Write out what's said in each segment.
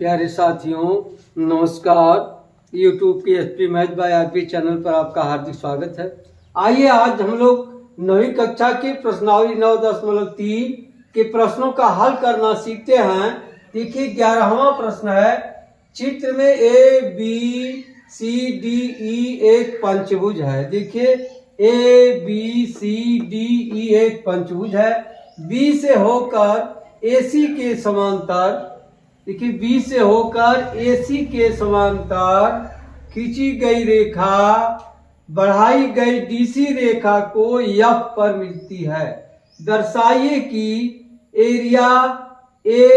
प्यारे साथियों नमस्कार। YouTube के SP math by RP channel पर आपका हार्दिक स्वागत है। आइए आज हम लोग 9वीं कक्षा के प्रश्नावली 9.3 के प्रश्नों का हल करना सीखते हैं। देखिए 11वां प्रश्न है, चित्र में ए बी सी डी ई एक पंचभुज है। देखिए ए बी सी डी ई एक पंचभुज है। बी से होकर एसी के समांतर, देखिए बी से होकर एसी के समांतर खींची गई रेखा बढ़ाई गई डीसी रेखा को एफ पर मिलती है। दर्शाइए कि एरिया ए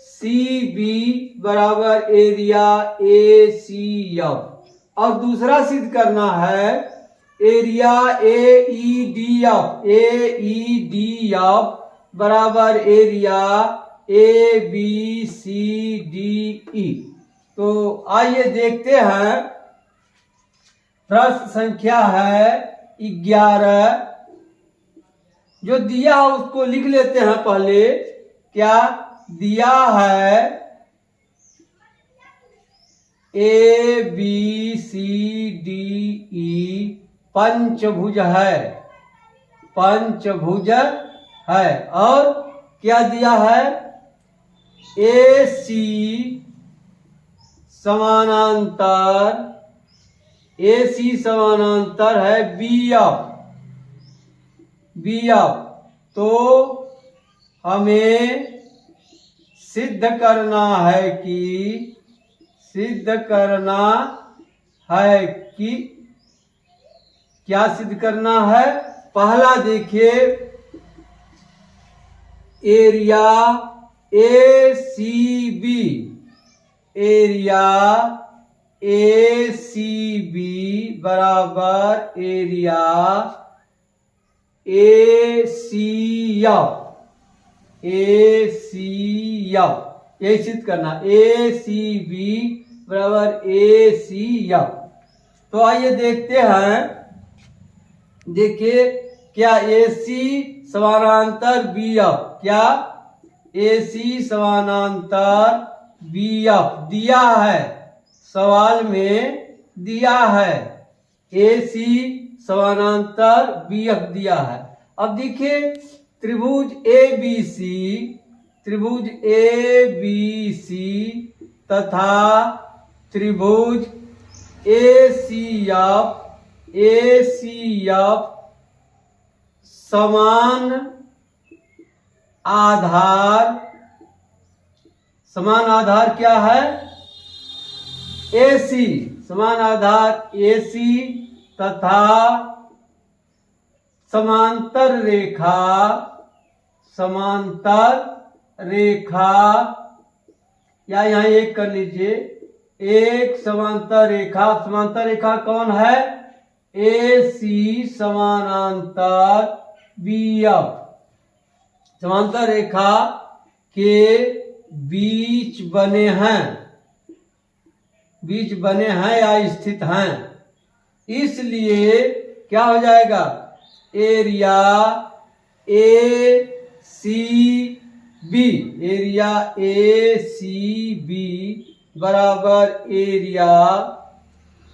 सी बी बराबर एरिया ए सी एफ। और दूसरा सिद्ध करना है area A E D F बराबर area A B C D E. तो आइए देखते हैं। प्रश्न संख्या है 11। जो दिया है उसको लिख लेते हैं। पहले क्या दिया है, ए बी सी डी ई पंचभुज है, पंचभुज है। और क्या दिया है, ए सी समानांतर, ए सी समानांतर है बी एफ, बी एफ। तो हमें सिद्ध करना है कि, सिद्ध करना है कि, क्या सिद्ध करना है। पहला देखिए area A C B, area A C B बराबर area A C F, A C F. ये सिद्ध करना, ए सी बी बराबर ए सी एफ। तो आइए देखते हैं। देखिए क्या ए सी समानांतर बी एफ, क्या ए सी समानांतर बी एफ दिया है, सवाल में दिया है ए सी समानांतर बी एफ दिया है। अब देखिए त्रिभुज ए बी सी, त्रिभुज ए बी सी तथा त्रिभुज ए C F, A C F समान आधार, समान आधार क्या है, AC, समान आधार AC तथा समांतर रेखा, समांतर रेखा, या यहाँ एक कर लीजिए, एक समांतर रेखा। समांतर रेखा कौन है, AC समानांतर BF। समांतर रेखा के बीच बने हैं, बीच बने हैं या स्थित हैं। इसलिए क्या हो जाएगा, area A C B, area A C B बराबर एरिया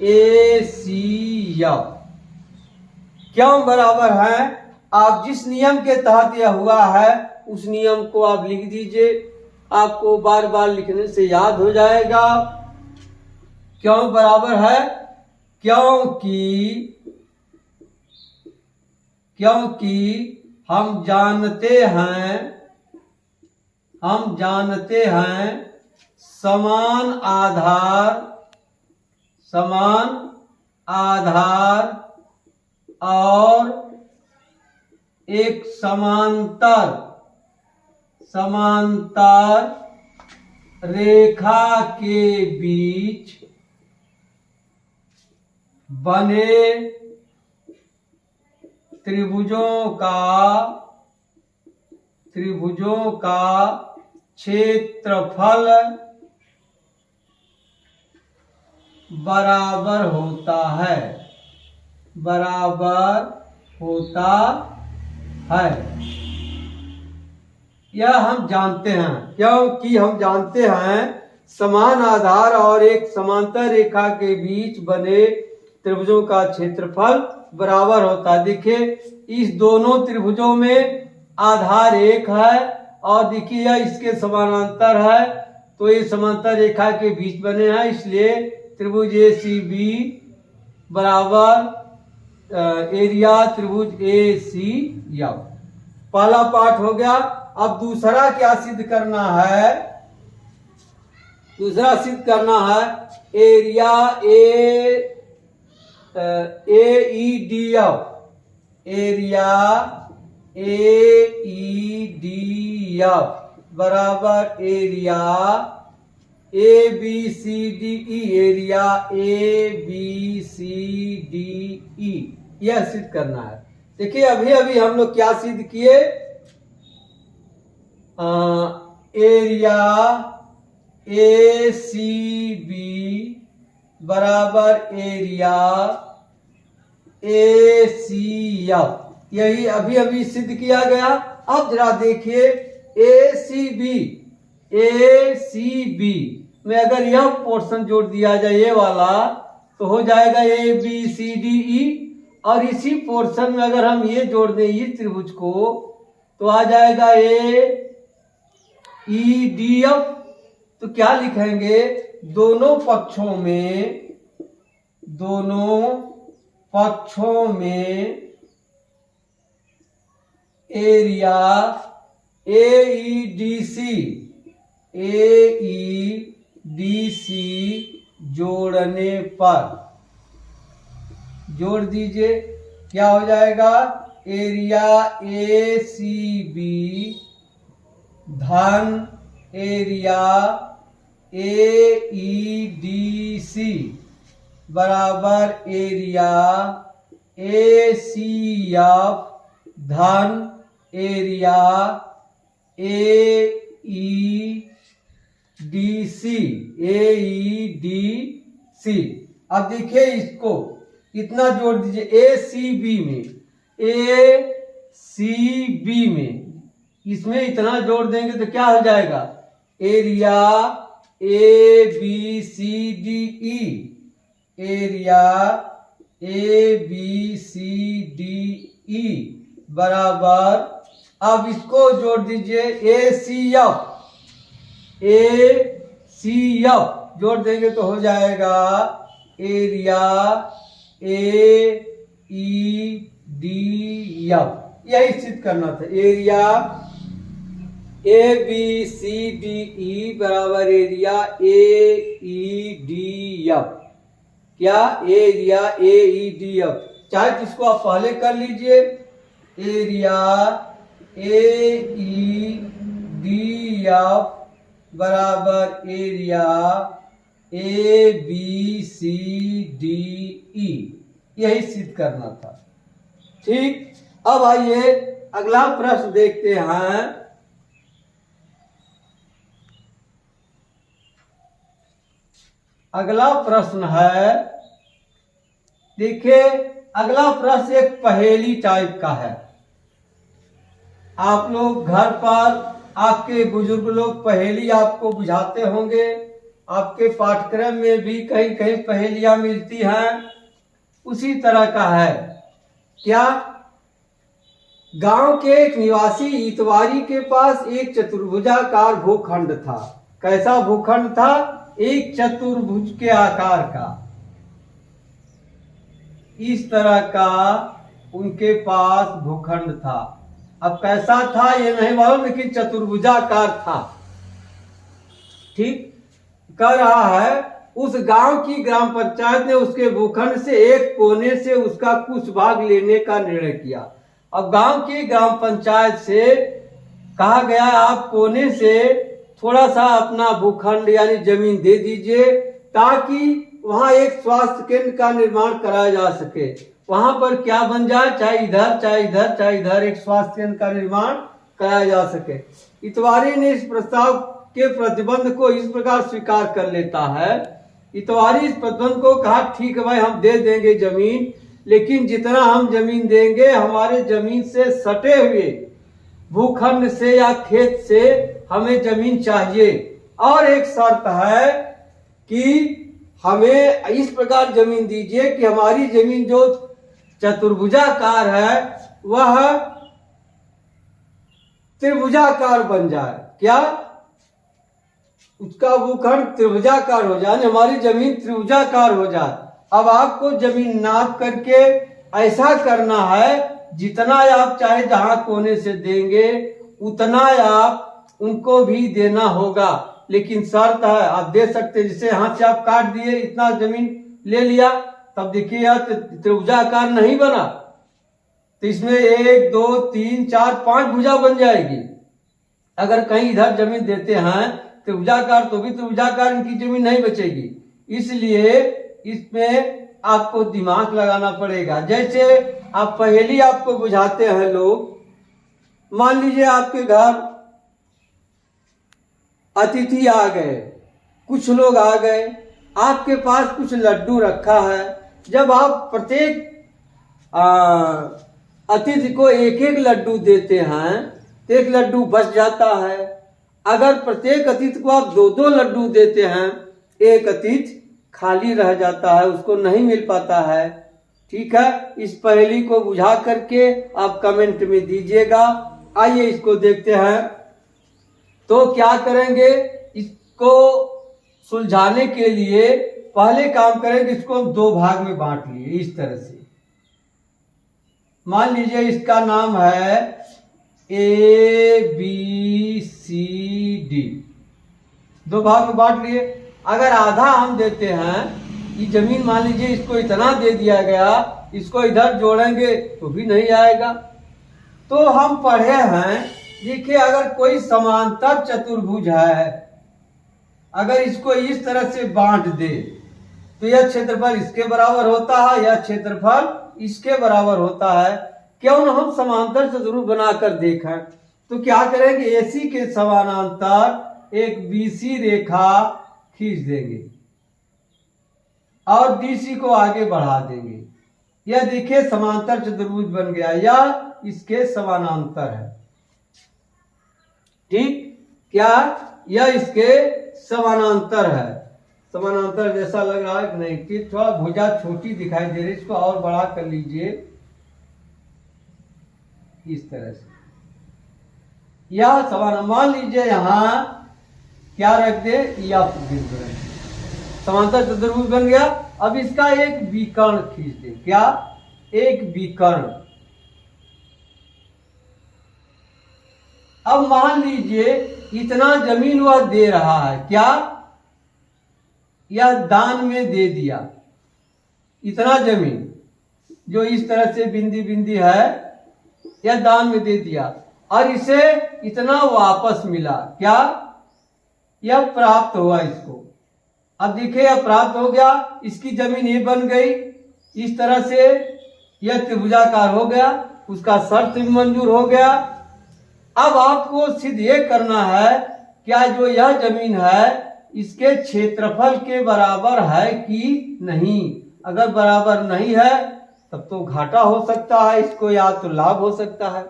ए सी एफ। क्यों बराबर है, आप जिस नियम के तहत यह हुआ है उस नियम को आप लिख दीजिए, आपको बार बार लिखने से याद हो जाएगा। क्यों बराबर है, क्योंकि हम जानते हैं, हम जानते हैं समान आधार, समान आधार और एक समांतर, समांतर रेखा के बीच बने त्रिभुजों का क्षेत्रफल बराबर होता है, बराबर होता है। यह हम जानते हैं, क्योंकि हम जानते हैं समान आधार और एक समांतर रेखा के बीच बने त्रिभुजों का क्षेत्रफल बराबर होता है। देखिए इस दोनों त्रिभुजों में आधार एक है और देखिए यह इसके समानांतर है, तो ये समांतर रेखा के बीच बने हैं, इसलिए त्रिभुज ACB बराबर एरिया त्रिभुज ACF। पहला पार्ट हो गया। अब दूसरा क्या सिद्ध करना है? दूसरा सिद्ध करना है एरिया AEDF, एरिया AEDF बराबर एरिया ABCDE, एरिया ABCDE, यह सिद्ध करना है। देखिए अभी अभी हम लोग क्या सिद्ध किए? एरिया ACB बराबर एरिया ACF, यही अभी अभी सिद्ध किया गया। अब जरा देखिए ACB में अगर यह पोर्शन जोड़ दिया जाए ये वाला तो हो जाएगा ABCDE, और इसी पोर्शन में अगर हम ये जोड़ दें इस त्रिभुज को तो आ जाएगा AEDF। तो क्या लिखेंगे? दोनों पक्षों में एरिया AEDC जोड़ने पर जोड़ दीजिए, क्या हो जाएगा? एरिया ACB धन एरिया AEDC बराबर एरिया ACF धन एरिया AEDC। अब देखिए इसको इतना जोड़ दीजिए ACB में इसमें इतना जोड़ देंगे तो क्या हो जाएगा? एरिया ABCDE, एरिया ABCDE बराबर, अब इसको जोड़ दीजिए ACF जोड़ देंगे तो हो जाएगा एरिया AEDF। यही सिद्ध करना था। एरिया ABCDE बराबर एरिया AEDF, क्या? Area AEDF। चाहे जिसको आप पहले कर लीजिए, एरिया AEDF बराबर एरिया ABCDE, यही सिद्ध करना था। ठीक, अब आइए अगला प्रश्न देखते हैं। अगला प्रश्न है, देखिए अगला प्रश्न एक पहेली टाइप का है। आप लोग घर पर आपके बुजुर्ग लोग पहेली आपको बुझाते होंगे, आपके पाठ्यक्रम में भी कहीं कहीं पहेलियां मिलती हैं, उसी तरह का है। क्या? गांव के एक निवासी इतवारी के पास एक चतुर्भुजाकार भूखंड था। कैसा भूखंड था? एक चतुर्भुज के आकार का, इस तरह का उनके पास भूखंड था। अब कैसा था ये नहीं मालूम, लेकिन चतुर्भुजाकार था। ठीक, कह रहा है उस गांव की ग्राम पंचायत ने उसके भूखंड से एक कोने से उसका कुछ भाग लेने का निर्णय किया। अब गांव की ग्राम पंचायत से कहा गया आप कोने से थोड़ा सा अपना भूखंड यानी जमीन दे दीजिए ताकि वहां एक स्वास्थ्य केंद्र का निर्माण कराया जा सके। वहां पर क्या बन जाए, चाहे इधर चाहे इधर चाहे इधर एक स्वास्थ्य केंद्र का निर्माण कराया जा सके। इतवारी ने इस प्रस्ताव के प्रतिबंध को इस प्रकार स्वीकार कर लेता है। इतवारी इस प्रतिबंध को कहा ठीक है भाई हम दे देंगे जमीन, लेकिन जितना हम जमीन देंगे हमारे जमीन से सटे हुए भूखंड से या खेत से हमें जमीन चाहिए। और एक शर्त है कि हमें इस प्रकार जमीन दीजिए कि हमारी जमीन जो चतुर्भुजाकार है वह त्रिभुजाकार बन जाए। क्या? उसका भूखंड त्रिभुजाकार हो जाए, हमारी जमीन त्रिभुजाकार हो जाए। अब आपको जमीन नाप करके ऐसा करना है, जितना आप चाहे जहां कोने से देंगे उतना आप उनको भी देना होगा। लेकिन शर्त है, आप दे सकते, जैसे हाथ से आप काट दिए, इतना जमीन ले लिया, तब देखिए यह त्रिभुजाकार नहीं बना, तो इसमें 1 2 3 4 5 भुजा बन जाएगी। अगर कहीं इधर जमीन देते हैं त्रिभुजाकार, तो भी त्रिभुजाकार इनकी जमीन नहीं बचेगी। इसलिए इसमें आपको दिमाग लगाना पड़ेगा। जैसे आप पहेली आपको बुझाते हैं लोग, मान लीजिए आपके घर अतिथि आ गए, कुछ लोग आ गए, आपके पास कुछ लड्डू रखा है। जब आप प्रत्येक अतिथि को एक एक लड्डू देते हैं तो एक लड्डू बच जाता है। अगर प्रत्येक अतिथि को आप 2 लड्डू देते हैं, एक अतिथि खाली रह जाता है, उसको नहीं मिल पाता है। ठीक है, इस पहेली को बुझा करके आप कमेंट में दीजिएगा। आइए इसको देखते हैं। तो क्या करेंगे, इसको सुलझाने के लिए पहले काम करेंगे, इसको हम 2 भाग में बांट लिए इस तरह से। मान लीजिए इसका नाम है ABCD, 2 भाग में बांट लिए। अगर आधा हम देते हैं, ये जमीन मान लीजिए इसको इतना दे दिया गया, इसको इधर जोड़ेंगे तो भी नहीं आएगा। तो हम पढ़े हैं, देखिए अगर कोई समांतर चतुर्भुज है, अगर इसको इस तरह से बांट दे तो यह क्षेत्रफल इसके बराबर होता है, यह क्षेत्रफल इसके बराबर होता है। क्यों न हम समांतर चतुर्भुज बनाकर देखें। तो क्या करेंगे, AC के समानांतर एक BC रेखा खींच देंगे और DC को आगे बढ़ा देंगे। यह देखिए समांतर चतुर्भुज बन गया, यह इसके समानांतर है। ठीक, क्या यह इसके समानांतर है? समानांतर जैसा लग रहा है कि नहीं? कि थोड़ा भुजा छोटी दिखाई दे रही, इसको और बड़ा कर लीजिए इस तरह से। यह समान, मान लीजिए यहां क्या रख दे, यह समांतर चतुर्भुज बन गया। अब इसका एक विकर्ण खींच दे। क्या? एक विकर्ण। अब मान लीजिए इतना जमीन वह दे रहा है, क्या? यह दान में दे दिया, इतना जमीन जो इस तरह से बिंदी बिंदी है, यह दान में दे दिया और इसे इतना वापस मिला। क्या? यह प्राप्त हुआ इसको। अब देखिए यह प्राप्त हो गया, इसकी जमीन ये बन गई, इस तरह से यह त्रिभुजाकार हो गया, उसका शर्त भी मंजूर हो गया। अब आपको सिद्ध ये करना है, क्या जो यह जमीन है इसके क्षेत्रफल के बराबर है कि नहीं। अगर बराबर नहीं है तब तो घाटा हो सकता है इसको, या तो लाभ हो सकता है।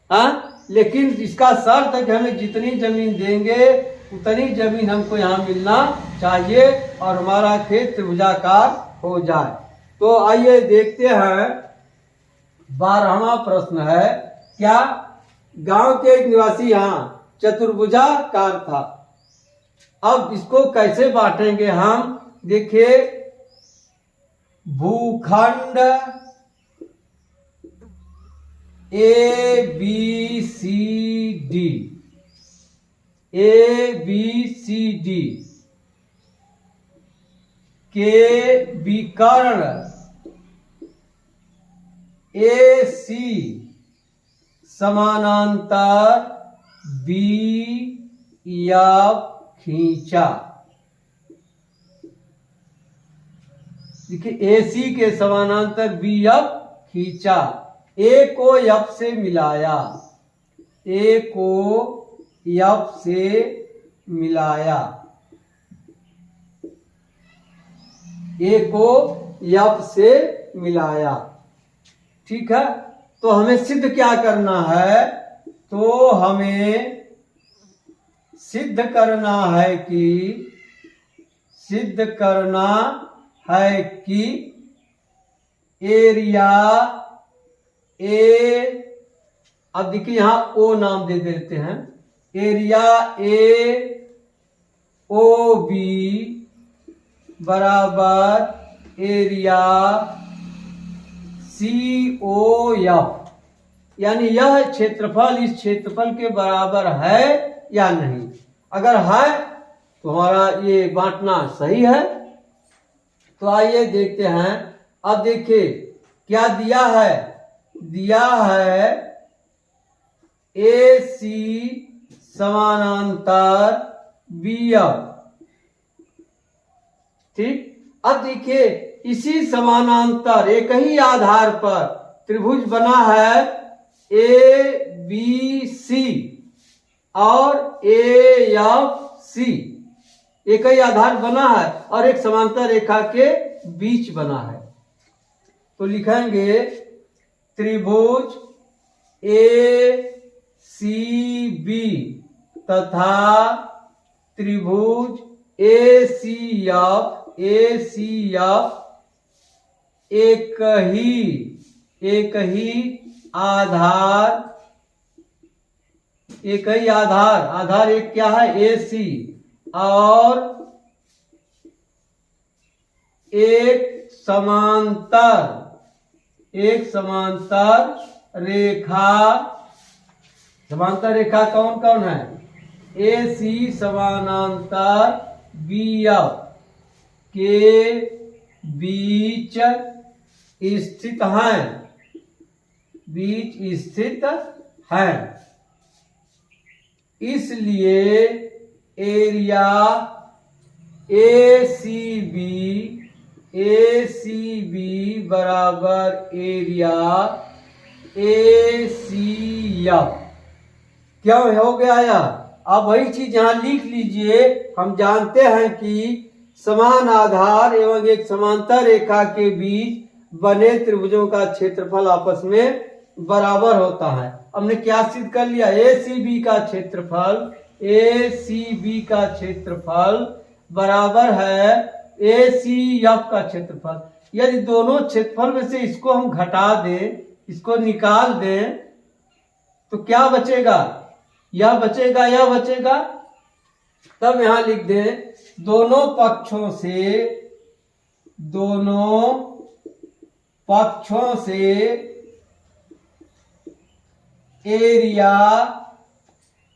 हाँ, लेकिन इसका शर्त है कि हमें जितनी जमीन देंगे उतनी जमीन हमको यहाँ मिलना चाहिए और हमारा खेत त्रिभुजाकार हो जाए। तो आइए देखते हैं, 12वां प्रश्न है। क्या? गांव के एक निवासी यहाँ चतुर्भुजाकार था। अब इसको कैसे बांटेंगे हम? देखिए, भूखंड ABCD के विकर्ण AC समानांतर BF खींचा। देखिए AC के समानांतर BF खींचा, A को F से मिलाया, A को F से मिलाया, A को F से मिलाया। ठीक है, तो हमें सिद्ध क्या करना है? तो हमें सिद्ध करना है कि एरिया ए, अब देखिए यहां ओ नाम दे देते हैं, एरिया ए ओ बी बराबर एरिया सी ओ एफ, यानी यह क्षेत्रफल इस क्षेत्रफल के बराबर है या नहीं। अगर है तो हमारा ये बांटना सही है। तो आइए देखते हैं। अब देखिए क्या दिया है, दिया है ए सी समानांतर बी एफ, ठीक। अब देखिए इसी समानांतर एक ही आधार पर त्रिभुज बना है ए बी सी और ए एफ सी, एक ही आधार बना है और एक समांतर रेखा के बीच बना है। तो लिखेंगे त्रिभुज ए सी बी तथा त्रिभुज ए सी एफ एक ही आधार एक क्या है ए सी और एक समांतर रेखा कौन कौन है, ए सी समानांतर बी एफ के बीच स्थित है। इसलिए एरिया ए सी बी बराबर एरिया ए सी एफ। क्या हो गया यह? अब वही चीज यहां लिख लीजिए। हम जानते हैं कि समान आधार एवं एक समांतर रेखा के बीच बने त्रिभुजों का क्षेत्रफल आपस में बराबर होता है। हमने क्या सिद्ध कर लिया, ए सी बी का क्षेत्रफल बराबर है ए सी एफ का क्षेत्रफल। यदि दोनों क्षेत्रफल में से इसको हम घटा दें, इसको निकाल दें, तो क्या बचेगा, यह बचेगा। तब यहां लिख दें दोनों पक्षों से एरिया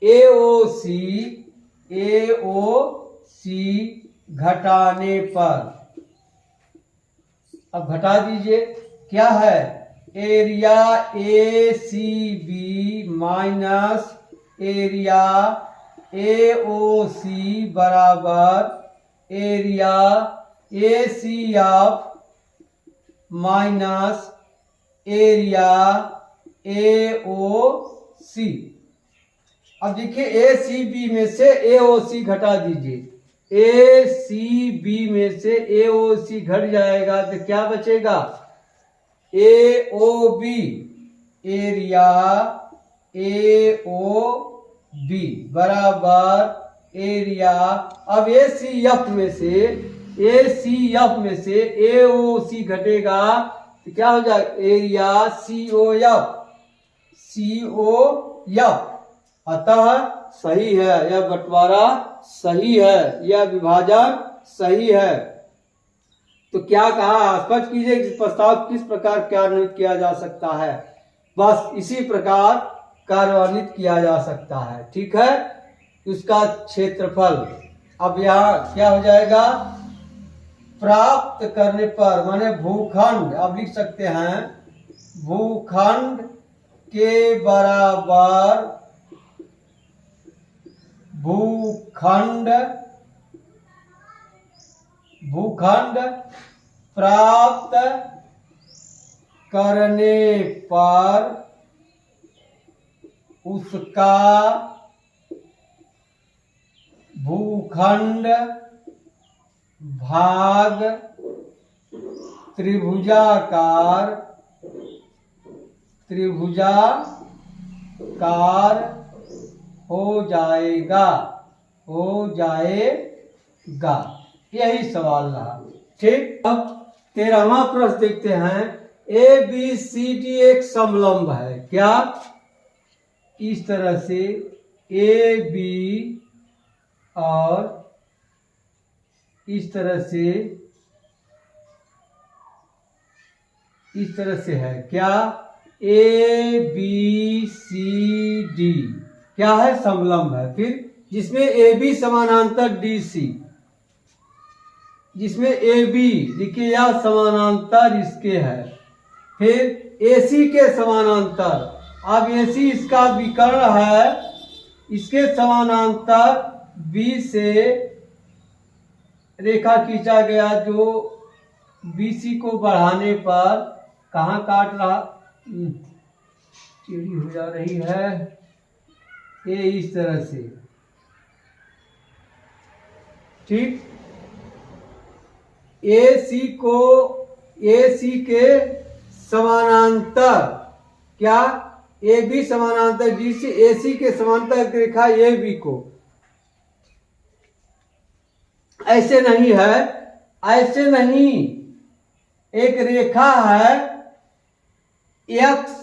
AOC घटाने पर, अब घटा दीजिए क्या है, area ACB minus area AOC बराबर area ACF minus area AOC। अब देखिए ACB में से AOC घटा दीजिए, ACB में से AOC घट जाएगा तो क्या बचेगा, AOB एरिया AOB बराबर एरिया। अब ACF में से AOC घटेगा तो क्या हो जाएगा, एरिया COF। अतः सही है, यह बंटवारा सही है, यह विभाजन सही है। तो क्या कहा, स्पष्ट कीजिए कि प्रस्ताव किस प्रकार कार्यान्वित किया जा सकता है। बस इसी प्रकार कार्यान्वित किया जा सकता है, ठीक है। उसका क्षेत्रफल अब यहाँ क्या हो जाएगा, प्राप्त करने पर, माने भूखंड, अब लिख सकते हैं भूखंड के बराबर भूखंड प्राप्त करने पर उसका भूखंड भाग त्रिभुजाकार हो जाएगा। हो जाएगा। यही सवाल रहा। ठीक, अब 13वां प्रश्न देखते हैं। ए बी सी डी एक समलंब है, क्या? इस तरह से ए बी और इस तरह से है, क्या? ए बी सी डी क्या है? समलंब है। फिर जिसमें ए बी समानांतर डी सी, जिसमें ए बी देखिए यह समानांतर इसके है, फिर ए सी के समानांतर, अब ए सी इसका विकर्ण है, इसके समानांतर बी से रेखा खींचा गया, जो बीसी को बढ़ाने पर कहाँ काट रहा, टेढ़ी हो जा रही है, ये इस तरह से। ठीक, ए सी के समानांतर, क्या? ए बी समानांतर डी सी, ए सी के समानांतर रेखा ए बी को, ऐसे नहीं है, ऐसे नहीं, एक रेखा है एक्स,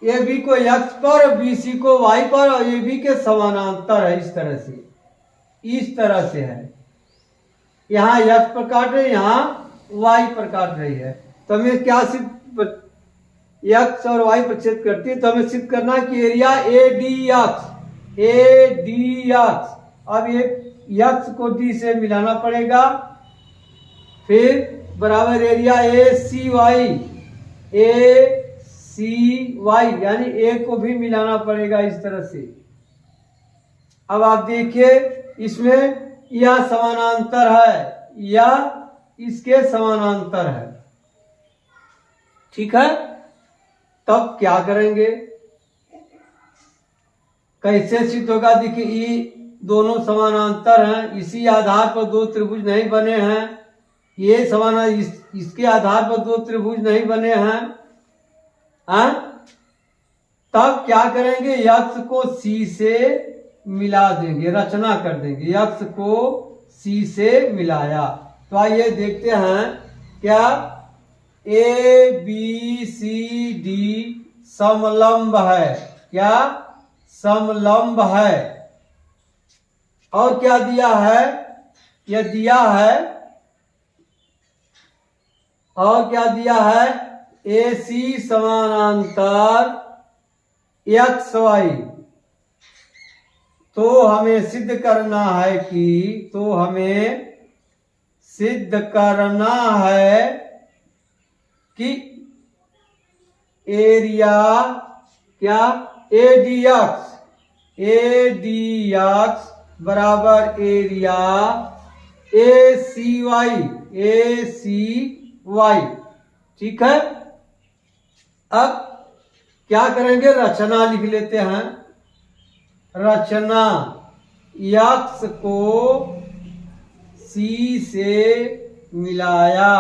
ए बी को एक्स पर, बी सी को वाई पर, और ए बी के समानांतर है, इस तरह से है। यहाँ एक्स पर काट रही, यहाँ वाई पर काट रही है। तो हमें क्या सिद्ध, एक्स और वाई पर छेद करती है, तो हमें सिद्ध करना कि एरिया ए डी एक्स। अब ये एक्स को डी से मिलाना पड़ेगा, फिर बराबर एरिया ए सी वाई, यानी ए को भी मिलाना पड़ेगा इस तरह से। अब आप देखिए, इसमें यह समानांतर है, यह इसके समानांतर है। ठीक है, तब क्या करेंगे, कैसे सिद्ध होगा? देखिए, ये दोनों समानांतर हैं, इसी आधार पर दो त्रिभुज नहीं बने हैं, ये समानांतर, इसके आधार पर दो त्रिभुज नहीं बने हैं। तब क्या करेंगे, एक्स को सी से मिला देंगे, रचना कर देंगे, एक्स को सी से मिलाया। तो आइए देखते हैं, क्या? ए बी सी डी समलंब है, क्या? समलंब है। और क्या दिया है? यह दिया है, और क्या दिया है? ए सी समानांतर एक्स वाई। तो हमें सिद्ध करना है कि एरिया, क्या? ए डी एक्स बराबर एरिया ए सी वाई। ठीक है, अब क्या करेंगे, रचना लिख लेते हैं। रचना, एक्स को सी से मिलाया।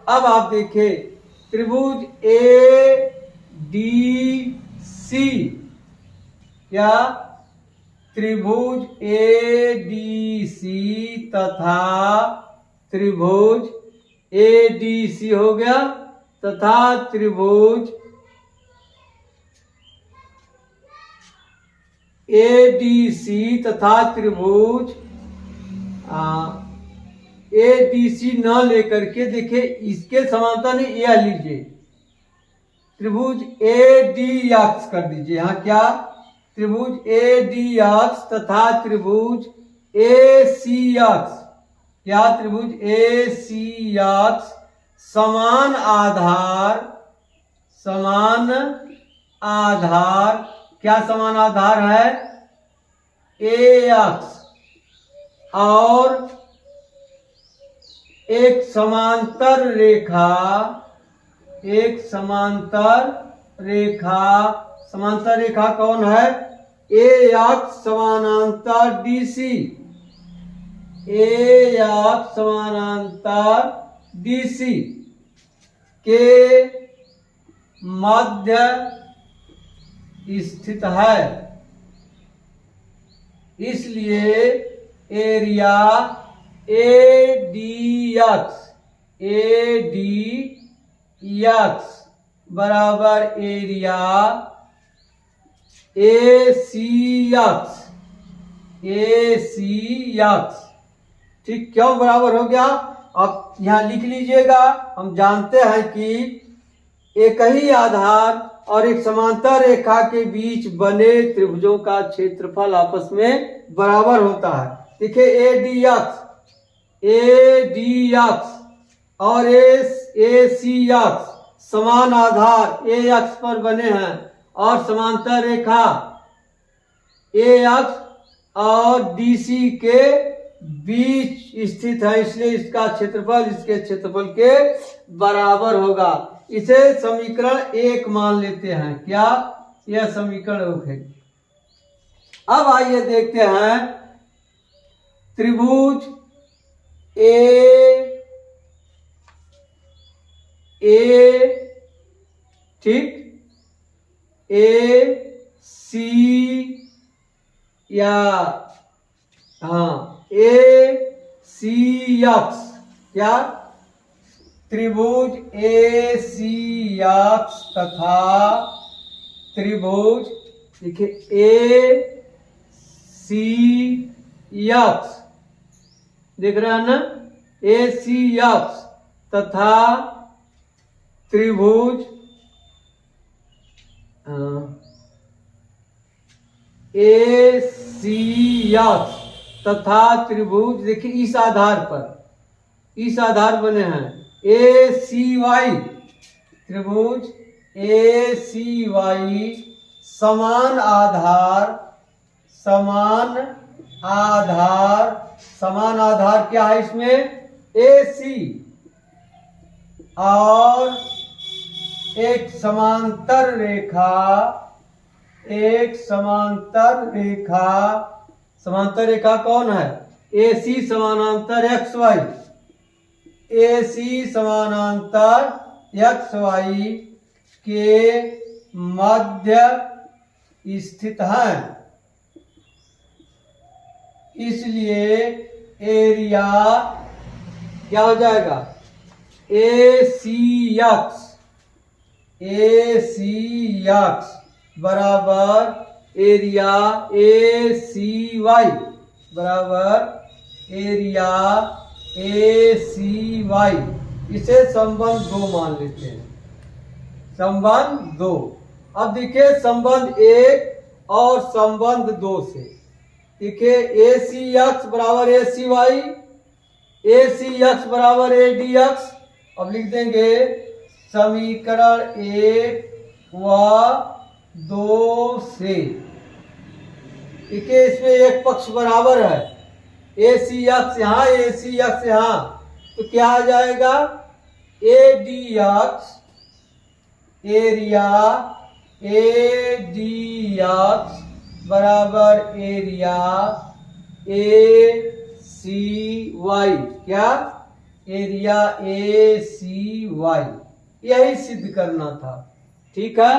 अब आप देखिए, त्रिभुज ए डी सी, क्या? त्रिभुज ए डी सी तथा त्रिभुज ए डी सी हो गया, तथा त्रिभुज ए डी सी तथा त्रिभुज ए डी सी न लेकर के देखिए, इसके समांतर नहीं, यह लीजिए, त्रिभुज ए डी एक्स कर दीजिए। यहाँ क्या? त्रिभुज ए डी एक्स तथा त्रिभुज ए सी एक्स, क्या? त्रिभुज ए सी एक्स समान आधार, क्या समान आधार है? ए एक्स, और एक समांतर रेखा कौन है? ए एक्स समानांतर डी सी, ए एक्स समानांतर डी सी के मध्य स्थित है। इसलिए एरिया ADX बराबर एरिया ACX। ठीक, क्यों बराबर हो गया? अब यहाँ लिख लीजिएगा। हम जानते हैं कि एक ही आधार और एक समांतर रेखा के बीच बने त्रिभुजों का क्षेत्रफल आपस में बराबर होता है। देखिए ADX और ACX समान आधार ए अक्ष पर बने हैं और समांतर रेखा AX और DC के बीच स्थित है, इसलिए इसका क्षेत्रफल इसके क्षेत्रफल के बराबर होगा। इसे समीकरण 1 मान लेते हैं। क्या? यह समीकरण 1 है। अब आइए देखते हैं त्रिभुज ए ठीक, AC या ACX। क्या? त्रिभुज ACX तथा त्रिभुज देखिए ACX, देख रहे हैं ना, ACX तथा त्रिभुज ACX तथा त्रिभुज देखिए इस आधार बने हैं ACY। त्रिभुज ACY समान आधार क्या है इसमें? AC और एक समांतर रेखा कौन है? AC समानांतर XY। AC समानांतर XY के मध्य स्थित है, इसलिए एरिया क्या हो जाएगा? ACX बराबर एरिया ACY बराबर एरिया ACY। इसे संबंध 2 मान लेते हैं। संबंध 2। अब देखिए संबंध 1 और संबंध 2 से देखिए ACX बराबर ACY, ACX बराबर ADX। अब लिख देंगे समीकरण 1 व 2 से। देखिए इसमें एक पक्ष बराबर है, ACX यहाँ ACX यहाँ, तो क्या आ जाएगा? ADX एरिया ADX बराबर एरिया ACY। क्या? Area ACY। यही सिद्ध करना था। ठीक है,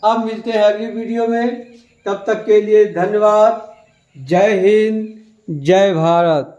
अब मिलते हैं अगली वीडियो में। तब तक के लिए धन्यवाद। जय हिंद, जय भारत।